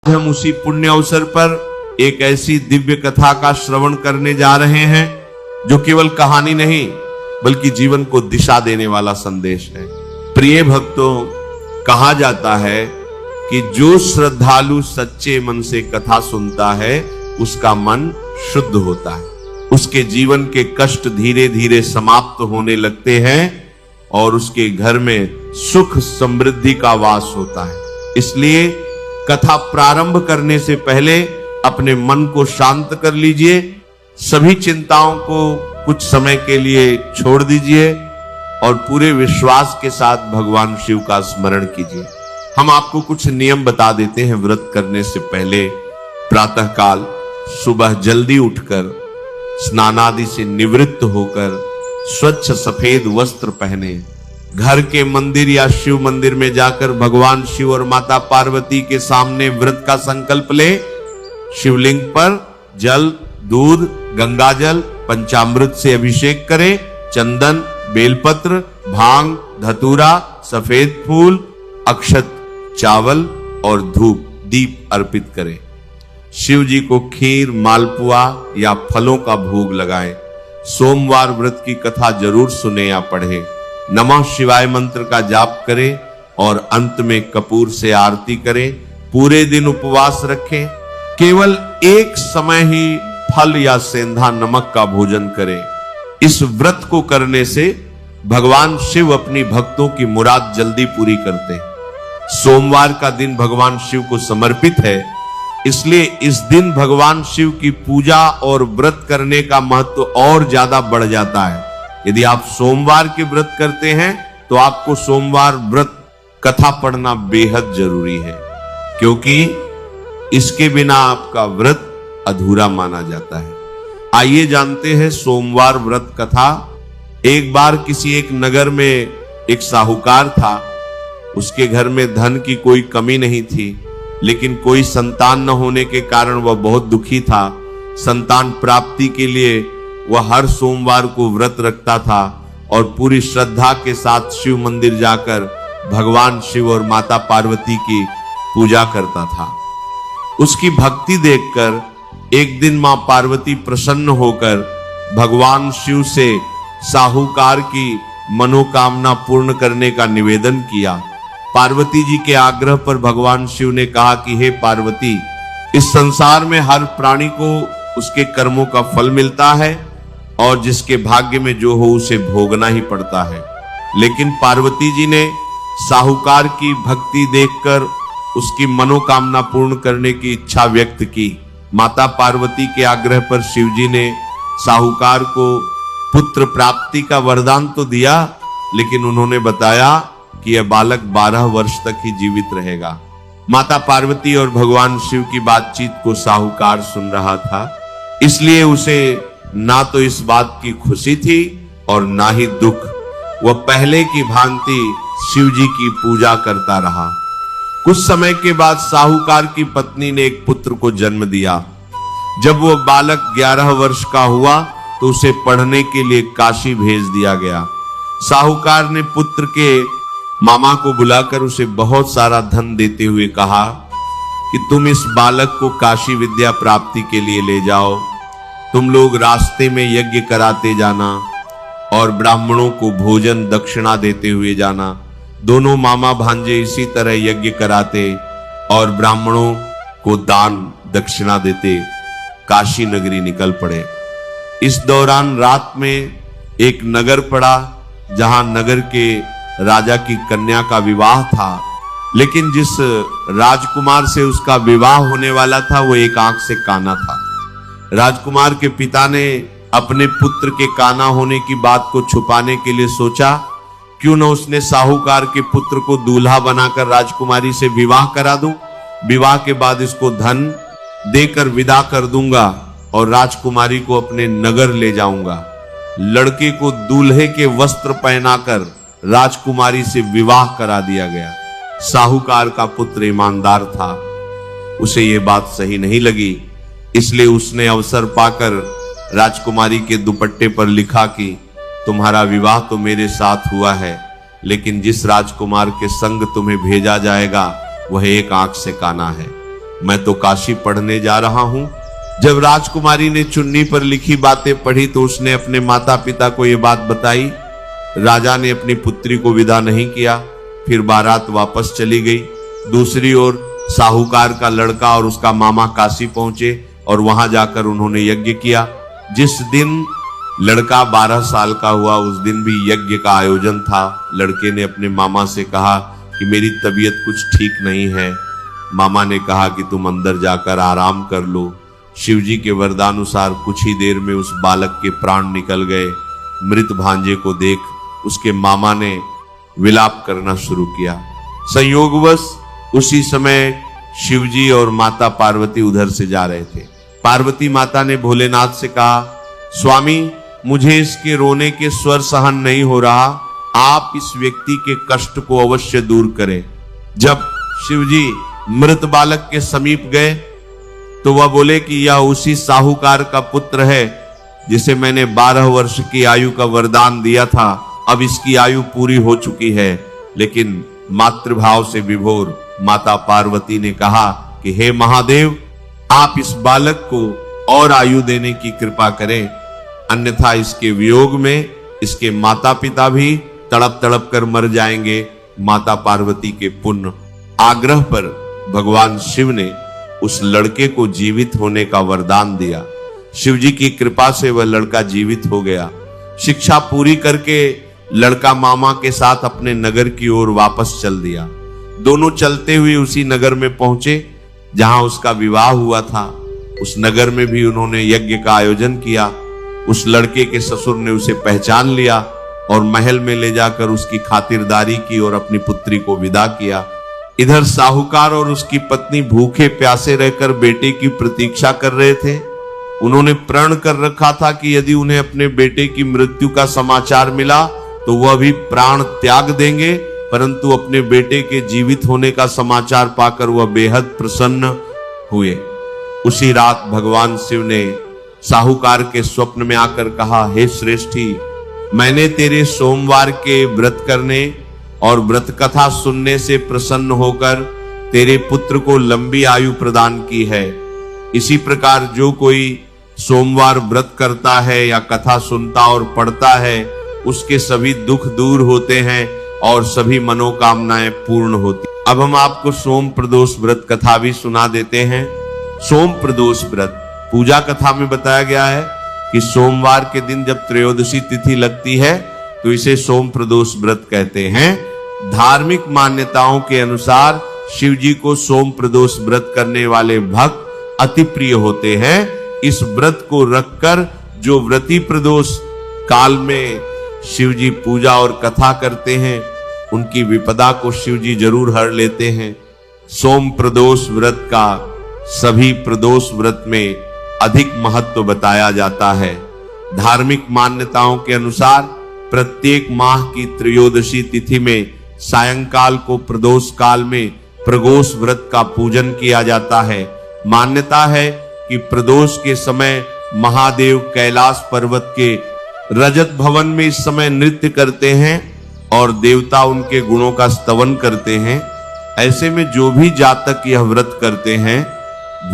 हम उसी पुण्य अवसर पर एक ऐसी दिव्य कथा का श्रवण करने जा रहे हैं जो केवल कहानी नहीं बल्कि जीवन को दिशा देने वाला संदेश है। प्रिय भक्तों, कहा जाता है कि जो श्रद्धालु सच्चे मन से कथा सुनता है उसका मन शुद्ध होता है, उसके जीवन के कष्ट धीरे धीरे समाप्त होने लगते हैं और उसके घर में सुख समृद्धि का वास होता है। इसलिए कथा प्रारंभ करने से पहले अपने मन को शांत कर लीजिए, सभी चिंताओं को कुछ समय के लिए छोड़ दीजिए और पूरे विश्वास के साथ भगवान शिव का स्मरण कीजिए। हम आपको कुछ नियम बता देते हैं व्रत करने से पहले। प्रातःकाल सुबह जल्दी उठकर स्नान आदि से निवृत्त होकर स्वच्छ सफेद वस्त्र पहने, घर के मंदिर या शिव मंदिर में जाकर भगवान शिव और माता पार्वती के सामने व्रत का संकल्प ले। शिवलिंग पर जल, दूध, गंगाजल, पंचामृत से अभिषेक करें। चंदन, बेलपत्र, भांग, धतूरा, सफेद फूल, अक्षत, चावल और धूप दीप अर्पित करें। शिव जी को खीर, मालपुआ या फलों का भोग लगाएं। सोमवार व्रत की कथा जरूर सुने या पढ़ें। नमः शिवाय मंत्र का जाप करें और अंत में कपूर से आरती करें। पूरे दिन उपवास रखें। केवल एक समय ही फल या सेंधा नमक का भोजन करें। इस व्रत को करने से भगवान शिव अपनी भक्तों की मुराद जल्दी पूरी करते हैं। सोमवार का दिन भगवान शिव को समर्पित है, इसलिए इस दिन भगवान शिव की पूजा और व्रत करने का महत्व और ज्यादा बढ़ जाता है। यदि आप सोमवार के व्रत करते हैं तो आपको सोमवार व्रत कथा पढ़ना बेहद जरूरी है, क्योंकि इसके बिना आपका व्रत अधूरा माना जाता है। आइए जानते हैं सोमवार व्रत कथा। एक बार किसी एक नगर में एक साहूकार था। उसके घर में धन की कोई कमी नहीं थी, लेकिन कोई संतान न होने के कारण वह बहुत दुखी था। संतान प्राप्ति के लिए वह हर सोमवार को व्रत रखता था और पूरी श्रद्धा के साथ शिव मंदिर जाकर भगवान शिव और माता पार्वती की पूजा करता था। उसकी भक्ति देखकर एक दिन मां पार्वती प्रसन्न होकर भगवान शिव से साहूकार की मनोकामना पूर्ण करने का निवेदन किया। पार्वती जी के आग्रह पर भगवान शिव ने कहा कि हे पार्वती, इस संसार में हर प्राणी को उसके कर्मों का फल मिलता है और जिसके भाग्य में जो हो उसे भोगना ही पड़ता है। लेकिन पार्वती जी ने साहूकार की भक्ति देखकर उसकी मनोकामना पूर्ण करने की इच्छा व्यक्त की। माता पार्वती के आग्रह पर शिव जी ने साहूकार को पुत्र प्राप्ति का वरदान तो दिया, लेकिन उन्होंने बताया कि यह बालक 12 वर्ष तक ही जीवित रहेगा। माता पार्वती और भगवान शिव की बातचीत को साहूकार सुन रहा था, इसलिए उसे ना तो इस बात की खुशी थी और ना ही दुख। वह पहले की भांति शिव जी की पूजा करता रहा। कुछ समय के बाद साहूकार की पत्नी ने एक पुत्र को जन्म दिया। जब वह बालक 11 वर्ष का हुआ तो उसे पढ़ने के लिए काशी भेज दिया गया। साहूकार ने पुत्र के मामा को बुलाकर उसे बहुत सारा धन देते हुए कहा कि तुम इस बालक को काशी विद्या प्राप्ति के लिए ले जाओ। तुम लोग रास्ते में यज्ञ कराते जाना और ब्राह्मणों को भोजन दक्षिणा देते हुए जाना। दोनों मामा भांजे इसी तरह यज्ञ कराते और ब्राह्मणों को दान दक्षिणा देते काशी नगरी निकल पड़े। इस दौरान रात में एक नगर पड़ा जहां नगर के राजा की कन्या का विवाह था, लेकिन जिस राजकुमार से उसका विवाह होने वाला था वो एक आंख से काना था। राजकुमार के पिता ने अपने पुत्र के काना होने की बात को छुपाने के लिए सोचा, क्यों न उसने साहूकार के पुत्र को दूल्हा बनाकर राजकुमारी से विवाह करा दूं। विवाह के बाद इसको धन देकर विदा कर दूंगा और राजकुमारी को अपने नगर ले जाऊंगा। लड़के को दूल्हे के वस्त्र पहनाकर राजकुमारी से विवाह करा दिया गया। साहूकार का पुत्र ईमानदार था, उसे यह बात सही नहीं लगी, इसलिए उसने अवसर पाकर राजकुमारी के दुपट्टे पर लिखा कि तुम्हारा विवाह तो मेरे साथ हुआ है, लेकिन जिस राजकुमार के संग तुम्हें भेजा जाएगा वह एक आंख से काना है। मैं तो काशी पढ़ने जा रहा हूं। जब राजकुमारी ने चुन्नी पर लिखी बातें पढ़ी तो उसने अपने माता पिता को यह बात बताई। राजा ने अपनी पुत्री को विदा नहीं किया, फिर बारात वापस चली गई। दूसरी ओर साहूकार का लड़का और उसका मामा काशी पहुंचे और वहां जाकर उन्होंने यज्ञ किया। जिस दिन लड़का 12 साल का हुआ उस दिन भी यज्ञ का आयोजन था। लड़के ने अपने मामा से कहा कि मेरी तबीयत कुछ ठीक नहीं है। मामा ने कहा कि तुम अंदर जाकर आराम कर लो। शिवजी के वरदानुसार कुछ ही देर में उस बालक के प्राण निकल गए। मृत भांजे को देख उसके मामा ने विलाप करना शुरू किया। संयोगवश उसी समय शिवजी और माता पार्वती उधर से जा रहे थे। पार्वती माता ने भोलेनाथ से कहा, स्वामी मुझे इसके रोने के स्वर सहन नहीं हो रहा, आप इस व्यक्ति के कष्ट को अवश्य दूर करें। जब शिवजी मृत बालक के समीप गए तो वह बोले कि यह उसी साहूकार का पुत्र है जिसे मैंने 12 वर्ष की आयु का वरदान दिया था। अब इसकी आयु पूरी हो चुकी है। लेकिन मातृभाव से विभोर माता पार्वती ने कहा कि हे महादेव, आप इस बालक को और आयु देने की कृपा करें, अन्यथा इसके वियोग में इसके माता पिता भी तड़प तड़प कर मर जाएंगे। माता पार्वती के पुण्य आग्रह पर भगवान शिव ने उस लड़के को जीवित होने का वरदान दिया। शिवजी की कृपा से वह लड़का जीवित हो गया। शिक्षा पूरी करके लड़का मामा के साथ अपने नगर की ओर वापस चल दिया। दोनों चलते हुए उसी नगर में पहुंचे जहां उसका विवाह हुआ था। उस नगर में भी उन्होंने यज्ञ का आयोजन किया। उस लड़के के ससुर ने उसे पहचान लिया और महल में ले जाकर उसकी खातिरदारी की और अपनी पुत्री को विदा किया। इधर साहूकार और उसकी पत्नी भूखे प्यासे रहकर बेटे की प्रतीक्षा कर रहे थे। उन्होंने प्रण कर रखा था कि यदि उन्हें अपने बेटे की मृत्यु का समाचार मिला तो वह भी प्राण त्याग देंगे, परंतु अपने बेटे के जीवित होने का समाचार पाकर वह बेहद प्रसन्न हुए। उसी रात भगवान शिव ने साहूकार के स्वप्न में आकर कहा, हे श्रेष्ठी, मैंने तेरे सोमवार के व्रत करने और व्रत कथा सुनने से प्रसन्न होकर तेरे पुत्र को लंबी आयु प्रदान की है। इसी प्रकार जो कोई सोमवार व्रत करता है या कथा सुनता और पढ़ता है उसके सभी दुख दूर होते हैं और सभी मनोकामनाएं पूर्ण होती। अब हम आपको सोम प्रदोष व्रत कथा भी सुना देते हैं। सोम प्रदोष व्रत पूजा कथा में बताया गया है कि सोमवार के दिन जब त्रयोदशी तिथि लगती है तो इसे सोम प्रदोष व्रत कहते हैं। धार्मिक मान्यताओं के अनुसार शिव जी को सोम प्रदोष व्रत करने वाले भक्त अति प्रिय होते हैं। इस व्रत को रखकर जो व्रती प्रदोष काल में शिव जी पूजा और कथा करते हैं उनकी विपदा को शिव जी जरूर हर लेते हैं। सोम प्रदोष व्रत का सभी प्रदोष व्रत में अधिक महत्व बताया जाता है। धार्मिक मान्यताओं के अनुसार प्रत्येक माह की त्रयोदशी तिथि में सायंकाल को प्रदोष काल में प्रदोष व्रत का पूजन किया जाता है। मान्यता है कि प्रदोष के समय महादेव कैलाश पर्वत के रजत भवन में इस समय नृत्य करते हैं और देवता उनके गुणों का स्तवन करते हैं। ऐसे में जो भी जातक यह व्रत करते हैं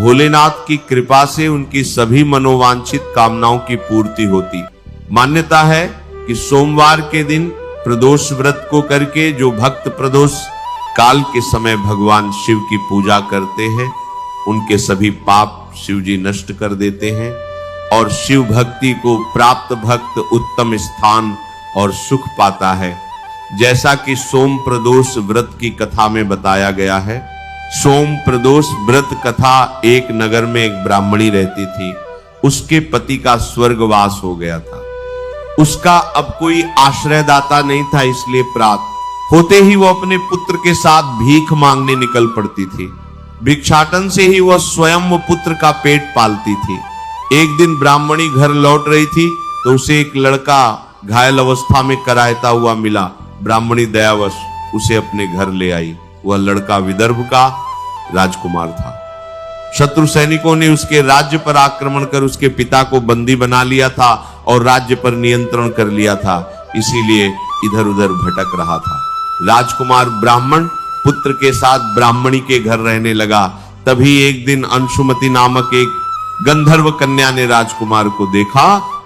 भोलेनाथ की कृपा से उनकी सभी मनोवांछित कामनाओं की पूर्ति होती। मान्यता है कि सोमवार के दिन प्रदोष व्रत को करके जो भक्त प्रदोष काल के समय भगवान शिव की पूजा करते हैं उनके सभी पाप शिव जी नष्ट कर देते हैं और शिव भक्ति को प्राप्त भक्त उत्तम स्थान और सुख पाता है। जैसा कि सोम प्रदोष व्रत की कथा में बताया गया है। सोम प्रदोष व्रत कथा एक नगर में एक ब्राह्मणी रहती थी। उसके पति का स्वर्गवास हो गया था। उसका अब कोई आश्रयदाता नहीं था, इसलिए प्रात होते ही वो अपने पुत्र के साथ भीख मांगने निकल पड़ती थी। भिक्षाटन से ही वह स्वयं वो पुत्र का पेट पालती थी। एक दिन ब्राह्मणी घर लौट रही थी तो उसे एक लड़का घायल अवस्था में कराहता हुआ मिला। ब्राह्मणी दयावश उसे अपने घर ले आई। वह लड़का विदर्भ का राजकुमार था। शत्रु सैनिकों ने उसके राज्य पर आक्रमण कर उसके पिता को बंदी बना लिया था और राज्य पर नियंत्रण कर लिया था, इसीलिए इधर उधर भटक रहा था। राजकुमार ब्राह्मण पुत्र के साथ ब्राह्मणी के घर रहने लगा। तभी एक दिन अंशुमति नामक एक गंधर्व कन्या ने राजकुमार को देखा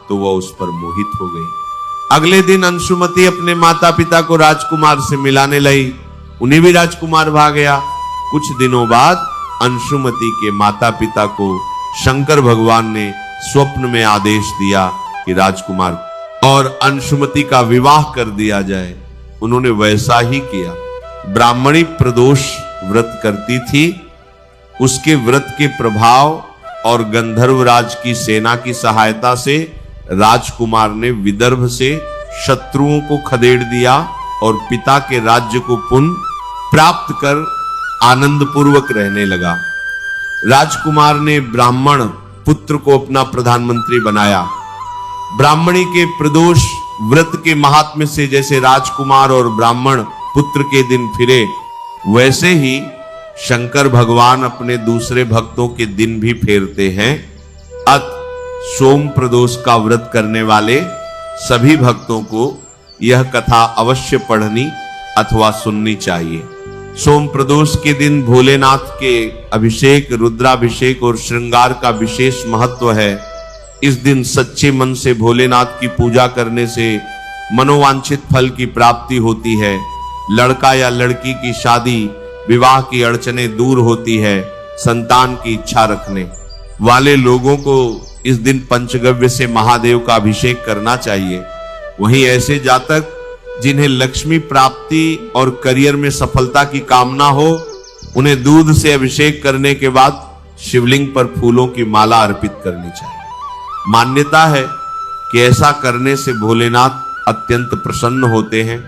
तो वह उस पर मोहित हो गई। अगले दिन अंशुमति अपने माता पिता को राजकुमार से मिलाने लगी, उन्हें भी राजकुमार भा गया। कुछ दिनों बाद अंशुमति के माता पिता को शंकर भगवान ने स्वप्न में आदेश दिया कि राजकुमार और अंशुमति का विवाह कर दिया जाए। उन्होंने वैसा ही किया। ब्राह्मणी प्रदोष व्रत करती थी, उसके व्रत के प्रभाव और गंधर्वराज की सेना की सहायता से राजकुमार ने विदर्भ से शत्रुओं को खदेड़ दिया और पिता के राज्य को पुनः प्राप्त कर आनंद पूर्वक रहने लगा। राजकुमार ने ब्राह्मण पुत्र को अपना प्रधानमंत्री बनाया। ब्राह्मणी के प्रदोष व्रत के महात्म्य से जैसे राजकुमार और ब्राह्मण पुत्र के दिन फिरे, वैसे ही शंकर भगवान अपने दूसरे भक्तों के दिन भी फेरते हैं। अत सोम प्रदोष का व्रत करने वाले सभी भक्तों को यह कथा अवश्य पढ़नी अथवा सुननी चाहिए। सोम प्रदोष के दिन भोलेनाथ के अभिषेक, रुद्राभिषेक और श्रृंगार का विशेष महत्व है। इस दिन सच्चे मन से भोलेनाथ की पूजा करने से मनोवांछित फल की प्राप्ति होती है। लड़का या लड़की की शादी, विवाह की अड़चनें दूर होती है। संतान की इच्छा रखने वाले लोगों को इस दिन पंचगव्य से महादेव का अभिषेक करना चाहिए। वहीं ऐसे जातक जिन्हें लक्ष्मी प्राप्ति और करियर में सफलता की कामना हो, उन्हें दूध से अभिषेक करने के बाद शिवलिंग पर फूलों की माला अर्पित करनी चाहिए। मान्यता है कि ऐसा करने से भोलेनाथ अत्यंत प्रसन्न होते हैं